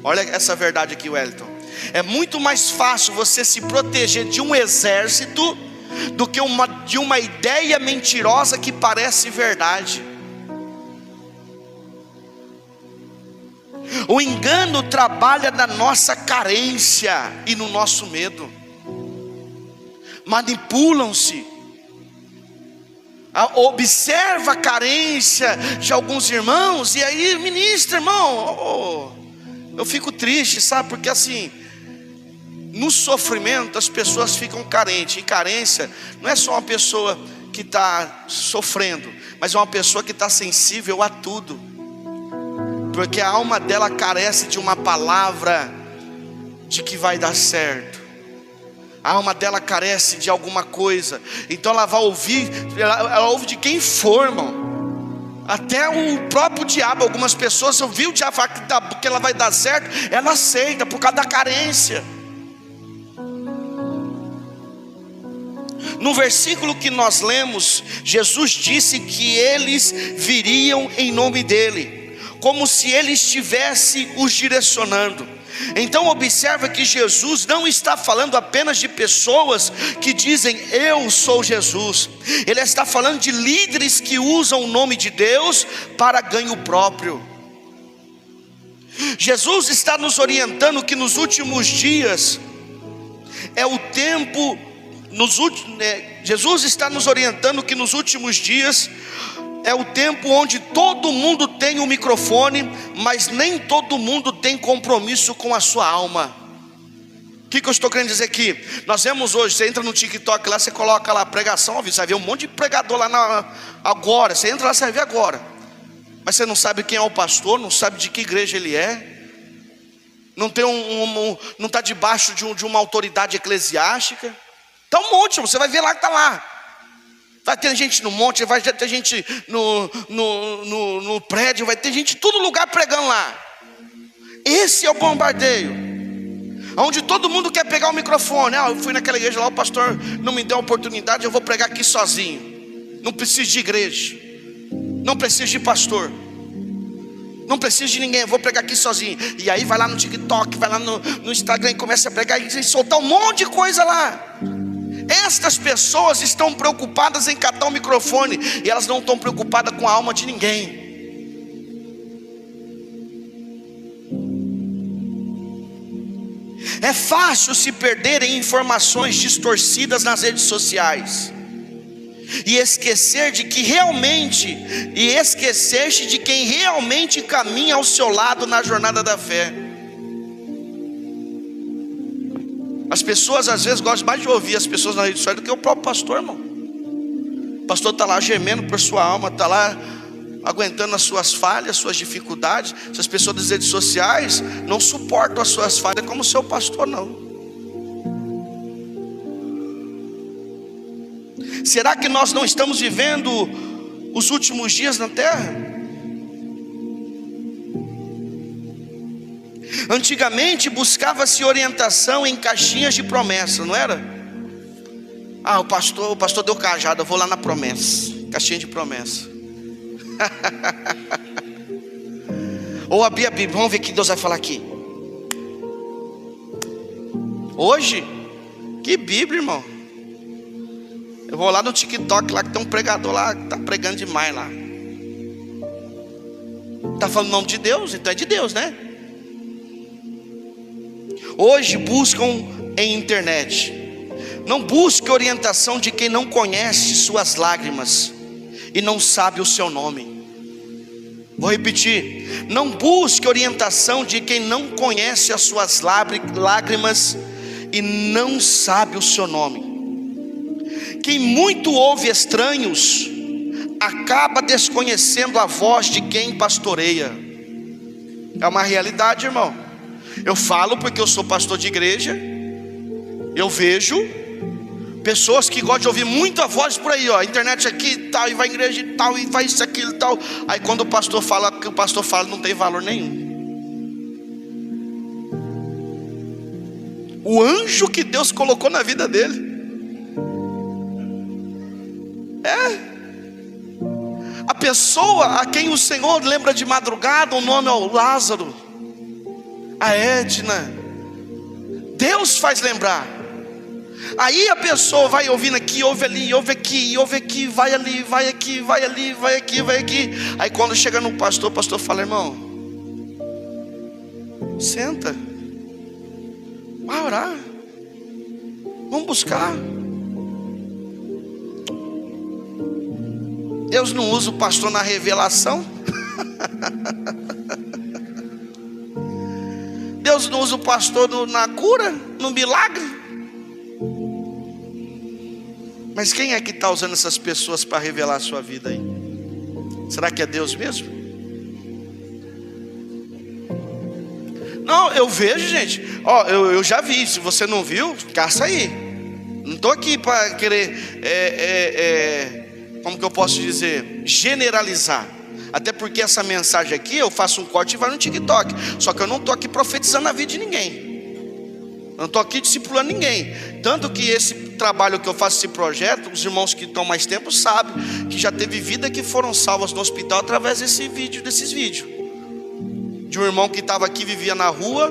Olha essa verdade aqui, Wellington. É muito mais fácil você se proteger de um exército do que de uma ideia mentirosa que parece verdade. O engano trabalha na nossa carência e no nosso medo. Manipulam-se. Observa a carência de alguns irmãos e aí ministra, irmão. Eu fico triste, sabe? Porque assim, no sofrimento as pessoas ficam carentes. E carência não é só uma pessoa que está sofrendo, mas é uma pessoa que está sensível a tudo. Porque a alma dela carece de uma palavra de que vai dar certo. A alma dela carece de alguma coisa. Então ela vai ouvir, ela ouve de quem for, irmão. Até o próprio diabo, algumas pessoas ouviram o diabo falar que ela vai dar certo, ela aceita por causa da carência. No versículo que nós lemos, Jesus disse que eles viriam em nome dele, como se ele estivesse os direcionando. Então observa que Jesus não está falando apenas de pessoas que dizem eu sou Jesus. Ele está falando de líderes que usam o nome de Deus para ganho próprio. Jesus está nos orientando que nos últimos dias é o tempo. Jesus está nos orientando que nos últimos dias é o tempo onde todo mundo tem um microfone, mas nem todo mundo tem compromisso com a sua alma. O que eu estou querendo dizer aqui? Nós vemos hoje, você entra no TikTok lá, você coloca lá pregação, você vai ver um monte de pregador lá agora. Você entra lá, você vai ver agora. Mas você não sabe quem é o pastor, não sabe de que igreja ele é, não tem não está debaixo de uma autoridade eclesiástica. Está um monte, você vai ver lá que está lá. Vai ter gente no monte, vai ter gente no prédio, vai ter gente em todo lugar pregando lá. Esse é o bombardeio, onde todo mundo quer pegar o microfone. Eu fui naquela igreja lá, o pastor não me deu a oportunidade, eu vou pregar aqui sozinho. Não preciso de igreja, não preciso de pastor, não preciso de ninguém, eu vou pregar aqui sozinho. E aí vai lá no TikTok, vai lá no Instagram e começa a pregar e soltar um monte de coisa lá. Estas pessoas estão preocupadas em catar o microfone, e elas não estão preocupadas com a alma de ninguém. É fácil se perder em informações distorcidas nas redes sociais. e esquecer de que realmente, e esquecer-se de quem realmente caminha ao seu lado na jornada da fé. As pessoas às vezes gostam mais de ouvir as pessoas na rede social do que o próprio pastor, irmão. O pastor está lá gemendo por sua alma, está lá aguentando as suas falhas, suas dificuldades. Se as pessoas das redes sociais não suportam as suas falhas como o seu pastor, não. Será que nós não estamos vivendo os últimos dias na terra? Antigamente buscava-se orientação em caixinhas de promessa, não era? Ah, o pastor deu cajado, eu vou lá na promessa, caixinha de promessa. Ou abrir a Bíblia, vamos ver o que Deus vai falar aqui. Hoje, que Bíblia, irmão? Eu vou lá no TikTok, lá que tem um pregador lá, que está pregando demais lá. Está falando o nome de Deus, então é de Deus, né? Hoje buscam em internet. Não busque orientação de quem não conhece suas lágrimas e não sabe o seu nome. Vou repetir. Não busque orientação de quem não conhece as suas lágrimas e não sabe o seu nome. Quem muito ouve estranhos acaba desconhecendo a voz de quem pastoreia. É uma realidade, irmão. Eu falo porque eu sou pastor de igreja. Eu vejo pessoas que gostam de ouvir muito a voz por aí, ó, internet aqui e tal, e vai à igreja e tal, e faz isso, aquilo e tal. Aí quando o pastor fala, o que o pastor fala não tem valor nenhum. O anjo que Deus colocou na vida dele. A pessoa a quem o Senhor lembra de madrugada, o nome é o Lázaro, a Edna. Deus faz lembrar. Aí a pessoa vai ouvindo aqui, ouve ali, ouve aqui, ouve aqui, vai ali, vai aqui, vai ali, vai aqui, vai aqui. Aí quando chega no pastor, o pastor fala: irmão, senta, vai orar, vamos buscar. Deus não usa o pastor na revelação. Deus não usa o pastor na cura, no milagre. Mas quem é que está usando essas pessoas para revelar a sua vida aí? Será que é Deus mesmo? Não, eu vejo, gente. Ó, eu já vi. Se você não viu, caça aí. Não estou aqui para querer como que eu posso dizer, generalizar. Até porque essa mensagem aqui eu faço um corte e vai no TikTok. Só que eu não estou aqui profetizando a vida de ninguém. Eu não estou aqui discipulando ninguém. Tanto que esse trabalho que eu faço, esse projeto, os irmãos que estão mais tempo sabem que já teve vida que foram salvas no hospital através desses vídeos. De um irmão que estava aqui, vivia na rua,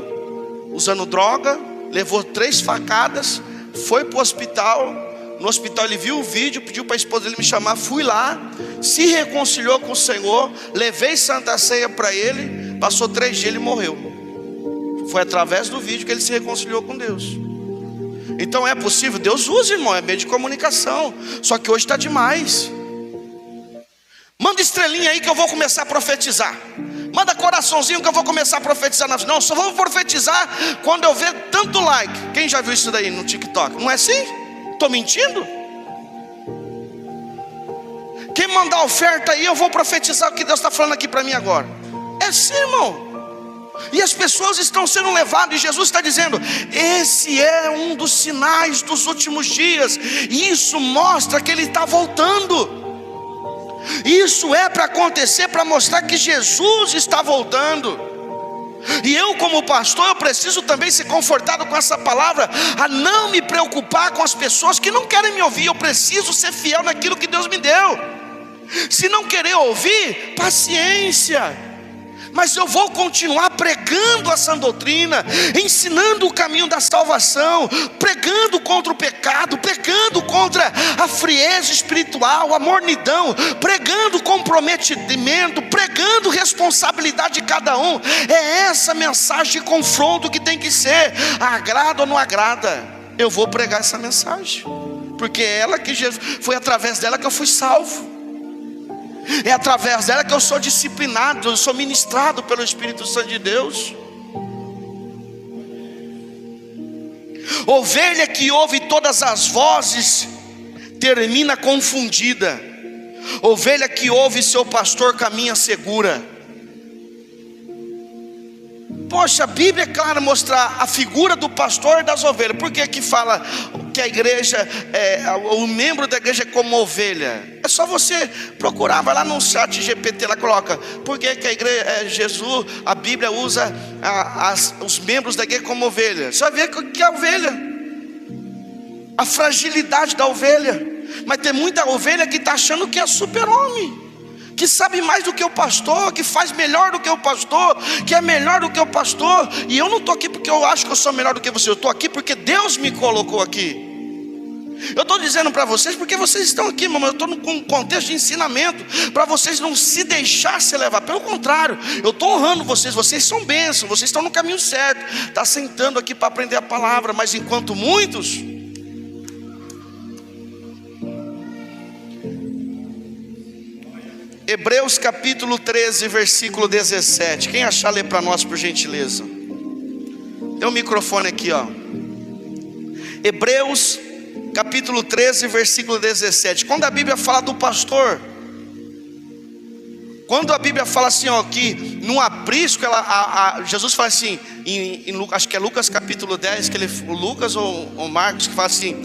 usando droga, levou 3 facadas, foi para o hospital. No hospital ele viu o vídeo, pediu para a esposa dele me chamar, fui lá, se reconciliou com o Senhor, levei Santa Ceia para ele, passou 3 dias, ele morreu. Foi através do vídeo que ele se reconciliou com Deus. Então é possível, Deus usa, irmão, é meio de comunicação. Só que hoje está demais. Manda estrelinha aí que eu vou começar a profetizar. Manda coraçãozinho que eu vou começar a profetizar. Não, só vou profetizar quando eu ver tanto like. Quem já viu isso daí no TikTok? Não é assim? Estou mentindo? Quem mandar oferta aí, eu vou profetizar o que Deus está falando aqui para mim agora. É assim, irmão. E as pessoas estão sendo levadas, e Jesus está dizendo: esse é um dos sinais dos últimos dias. E isso mostra que Ele está voltando. Isso é para acontecer, para mostrar que Jesus está voltando. E eu, como pastor, eu preciso também ser confortado com essa palavra, a não me preocupar com as pessoas que não querem me ouvir. Eu preciso ser fiel naquilo que Deus me deu. Se não querer ouvir, paciência. Mas eu vou continuar pregando a sã doutrina, ensinando o caminho da salvação, pregando contra o pecado, pregando contra a frieza espiritual, a mornidão, pregando comprometimento, pregando responsabilidade de cada um. É essa mensagem de confronto que tem que ser. Agrada ou não agrada, eu vou pregar essa mensagem. porque foi através dela que eu fui salvo. É através dela que eu sou disciplinado, eu sou ministrado pelo Espírito Santo de Deus. Ovelha que ouve todas as vozes termina confundida. Ovelha que ouve seu pastor caminha segura. Poxa, a Bíblia é clara mostrar a figura do pastor e das ovelhas. Por que que fala que a igreja, o membro da igreja é como ovelha? É só você procurar, vai lá no chat GPT, lá coloca, por que que a igreja, Jesus, a Bíblia usa os membros da igreja como ovelha? Você vai ver que é a ovelha, a fragilidade da ovelha. Mas tem muita ovelha que está achando que é super-homem, que sabe mais do que o pastor, que faz melhor do que o pastor, que é melhor do que o pastor. E eu não estou aqui porque eu acho que eu sou melhor do que você, eu estou aqui porque Deus me colocou aqui. Eu estou dizendo para vocês porque vocês estão aqui, mamãe. Eu estou num contexto de ensinamento, para vocês não se deixar se levar. Pelo contrário, eu estou honrando vocês. Vocês são bênçãos, vocês estão no caminho certo. Está sentando aqui para aprender a palavra. Mas enquanto muitos... Hebreus capítulo 13, versículo 17. Quem achar, lê para nós, por gentileza. Tem um microfone aqui, ó. Hebreus capítulo 13, versículo 17. Quando a Bíblia fala do pastor, quando a Bíblia fala assim, ó, que no aprisco, Jesus fala assim, acho que é Lucas capítulo 10, o Lucas ou Marcos, que fala assim: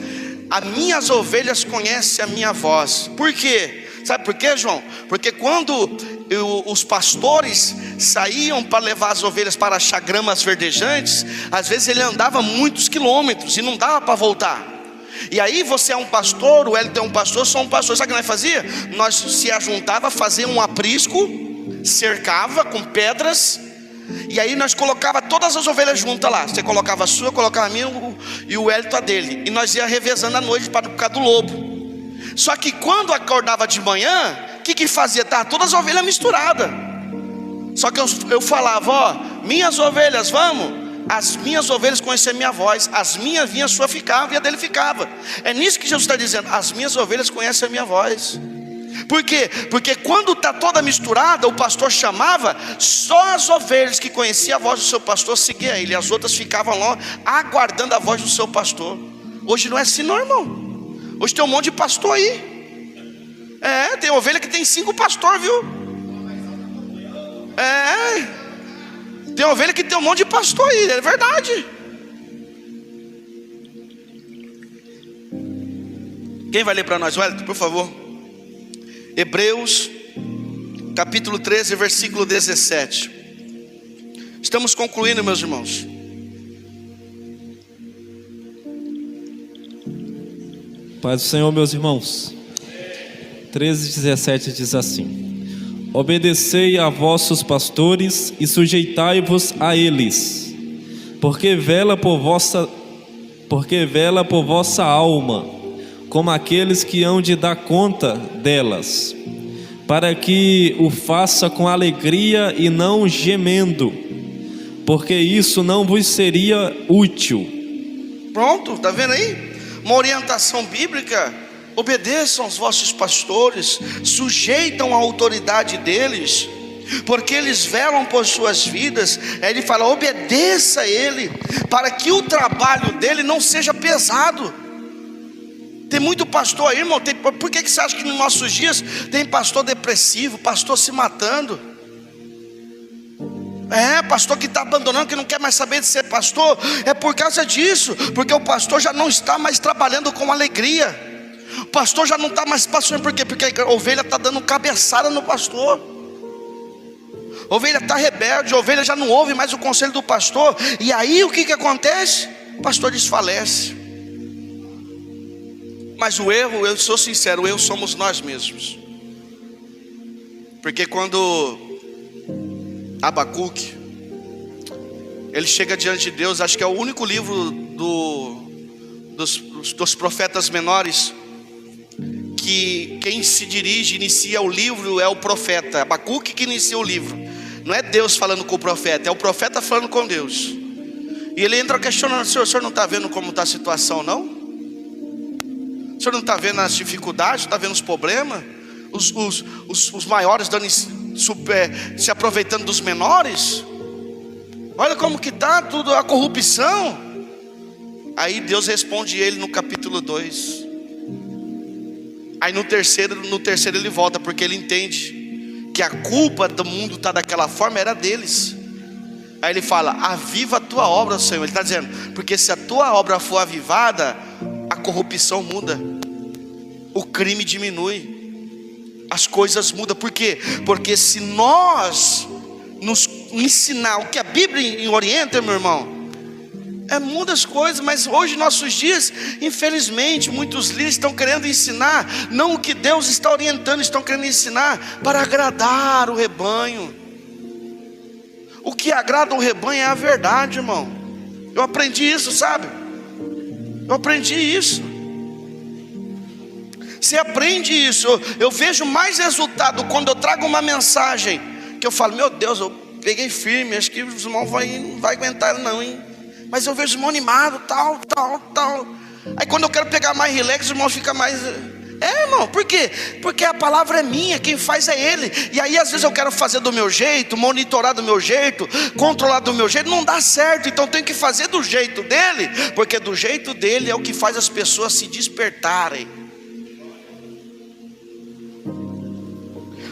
as minhas ovelhas conhecem a minha voz. Por quê? Sabe por quê, João? Porque quando os pastores saíam para levar as ovelhas para achar gramas verdejantes, às vezes ele andava muitos quilômetros e não dava para voltar. E aí você é um pastor, o Hélio é um pastor, sou um pastor. Sabe o que nós fazia? Nós se ajuntava, fazia um aprisco, cercava com pedras, e aí nós colocava todas as ovelhas juntas lá. Você colocava a sua, eu colocava a minha e o Hélio a dele. E nós ia revezando à noite por causa do lobo. Só que quando acordava de manhã, o que fazia? Estava todas as ovelhas misturadas. Só que eu falava, ó, minhas ovelhas, vamos. As minhas ovelhas conheciam a minha voz. As minhas vinham, a sua ficava e a dele ficava. É nisso que Jesus está dizendo, as minhas ovelhas conhecem a minha voz. Por quê? Porque quando está toda misturada, o pastor chamava, só as ovelhas que conheciam a voz do seu pastor seguiam ele. As outras ficavam lá aguardando a voz do seu pastor. Hoje não é assim não, irmão. Hoje tem um monte de pastor aí. Tem ovelha que tem 5 pastores, viu? Tem ovelha que tem um monte de pastor aí, é verdade. Quem vai ler para nós, Wellington, por favor? Hebreus capítulo 13, versículo 17. Estamos concluindo, meus irmãos. Paz do Senhor, meus irmãos. 13:17 diz assim: obedecei a vossos pastores e sujeitai-vos a eles, porque vela por vossa alma, como aqueles que hão de dar conta delas, para que o faça com alegria e não gemendo, porque isso não vos seria útil. Pronto, tá vendo aí? Uma orientação bíblica: obedeçam aos vossos pastores, sujeitam a autoridade deles, porque eles velam por suas vidas. Aí ele fala, obedeça a ele, para que o trabalho dele não seja pesado. Tem muito pastor aí, irmão. Por que você acha que nos nossos dias tem pastor depressivo, pastor se matando? Pastor que está abandonando, que não quer mais saber de ser pastor. É por causa disso, porque o pastor já não está mais trabalhando com alegria. O pastor já não está mais pastoreando. Por quê? Porque a ovelha está dando cabeçada no pastor. A ovelha está rebelde, a ovelha já não ouve mais o conselho do pastor. E aí o que acontece? O pastor desfalece. Mas o erro, eu sou sincero, o erro somos nós mesmos. Porque quando Abacuque, ele chega diante de Deus, acho que é o único livro dos profetas menores que quem se dirige, inicia o livro é o profeta. Abacuque que inicia o livro. Não é Deus falando com o profeta, é o profeta falando com Deus. E ele entra questionando: o senhor não está vendo como está a situação, não? O senhor não está vendo as dificuldades, está vendo os problemas? Os maiores dando, se aproveitando dos menores? Olha como que está tudo, a corrupção. Aí Deus responde ele no capítulo 2. Aí no terceiro ele volta, porque ele entende que a culpa do mundo estar daquela forma era deles. Aí ele fala: aviva a tua obra, Senhor. Ele está dizendo, porque se a tua obra for avivada, a corrupção muda, o crime diminui, as coisas mudam. Por quê? Porque se nós nos ensinar o que a Bíblia orienta, meu irmão, muda as coisas. Mas hoje, nossos dias, infelizmente, muitos líderes estão querendo ensinar não o que Deus está orientando, estão querendo ensinar para agradar o rebanho. O que agrada o rebanho é a verdade, irmão. Eu aprendi isso, sabe? Eu aprendi isso. Você aprende isso. Eu vejo mais resultado quando eu trago uma mensagem que eu falo: meu Deus, eu peguei firme, acho que os irmãos não vai aguentar não, hein? Mas eu vejo os irmãos animados, tal. Aí quando eu quero pegar mais relax, os irmãos ficam mais... irmão, por quê? Porque a palavra é minha, quem faz é Ele. E aí às vezes eu quero fazer do meu jeito, monitorar do meu jeito, controlar do meu jeito, não dá certo. Então eu tenho que fazer do jeito dele, porque do jeito dele é o que faz as pessoas se despertarem.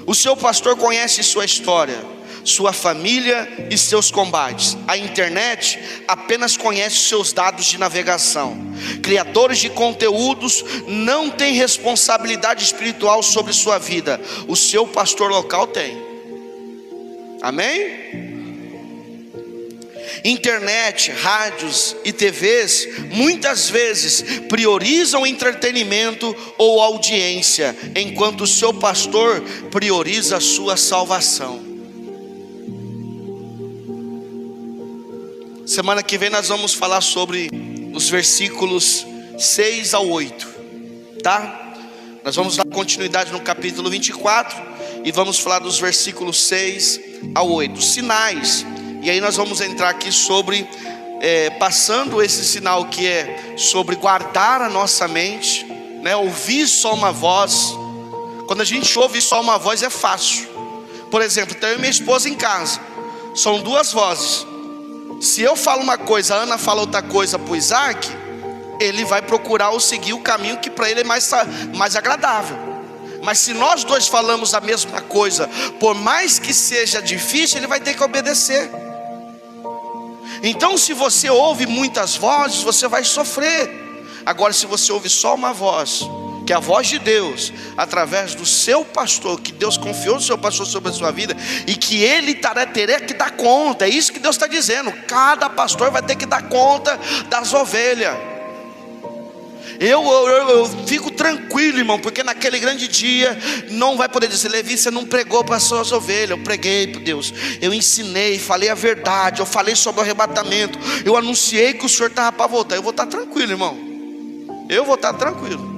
O seu pastor conhece sua história, sua família e seus combates. A internet apenas conhece seus dados de navegação. Criadores de conteúdos não têm responsabilidade espiritual sobre sua vida. O seu pastor local tem. Amém? Internet, rádios e TVs muitas vezes priorizam entretenimento ou audiência, enquanto o seu pastor prioriza a sua salvação. Semana que vem nós vamos falar sobre os versículos 6 ao 8, tá? Nós vamos dar continuidade no capítulo 24 e vamos falar dos versículos 6 ao 8, sinais. E aí nós vamos entrar aqui sobre, passando esse sinal que é sobre guardar a nossa mente, né? Ouvir só uma voz. Quando a gente ouve só uma voz é fácil. Por exemplo, tenho minha esposa em casa, são duas vozes. Se eu falo uma coisa, a Ana fala outra coisa para o Isaac, ele vai procurar ou seguir o caminho que para ele é mais agradável. Mas se nós dois falamos a mesma coisa, por mais que seja difícil, ele vai ter que obedecer. Então se você ouve muitas vozes, você vai sofrer. Agora se você ouve só uma voz, que é a voz de Deus, através do seu pastor, que Deus confiou no seu pastor sobre a sua vida, e que ele terá que dar conta, é isso que Deus está dizendo, cada pastor vai ter que dar conta das ovelhas. Eu fico tranquilo, irmão, porque naquele grande dia não vai poder dizer: Levi, você não pregou para as suas ovelhas. Eu preguei para Deus, eu ensinei, falei a verdade, eu falei sobre o arrebatamento, eu anunciei que o Senhor estava para voltar. Eu vou estar tranquilo, irmão, eu vou estar tranquilo.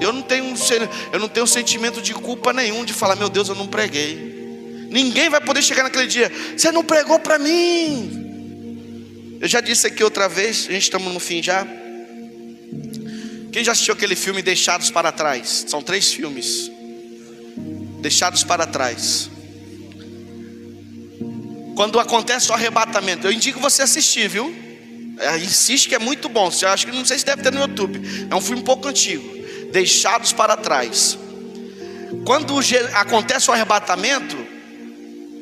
Eu não tenho sentimento de culpa nenhum de falar: meu Deus, eu não preguei. Ninguém vai poder chegar naquele dia: você não pregou para mim. Eu já disse aqui outra vez, a gente estamos no fim já. Quem já assistiu aquele filme Deixados para Trás? São 3 filmes. Deixados para Trás. Quando acontece o arrebatamento, eu indico você assistir, viu? Insiste que é muito bom. Você acha que não sei se deve ter no YouTube. É um filme um pouco antigo. Deixados para Trás. Quando acontece o arrebatamento,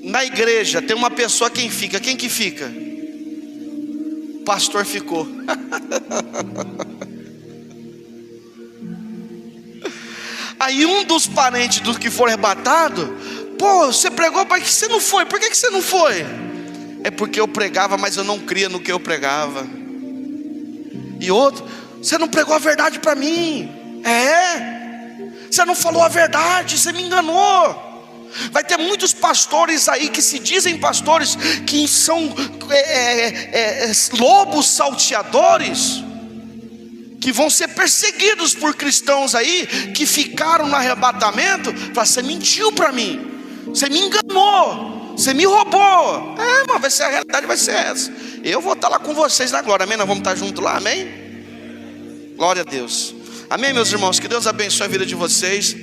na igreja tem uma pessoa, quem fica? Quem que fica? O pastor ficou. Aí um dos parentes dos que foram arrebatados: pô, você pregou, para que você não foi? Por que você não foi? É porque eu pregava, mas eu não cria no que eu pregava. E outro: você não pregou a verdade para mim. Você não falou a verdade, você me enganou. Vai ter muitos pastores aí que se dizem pastores, que são lobos salteadores, que vão ser perseguidos por cristãos aí que ficaram no arrebatamento. Fala: você mentiu para mim, você me enganou, você me roubou. Mas vai ser a realidade, vai ser essa. Eu vou estar lá com vocês na glória, amém? Nós vamos estar juntos lá, amém? Glória a Deus. Amém, meus irmãos? Que Deus abençoe a vida de vocês.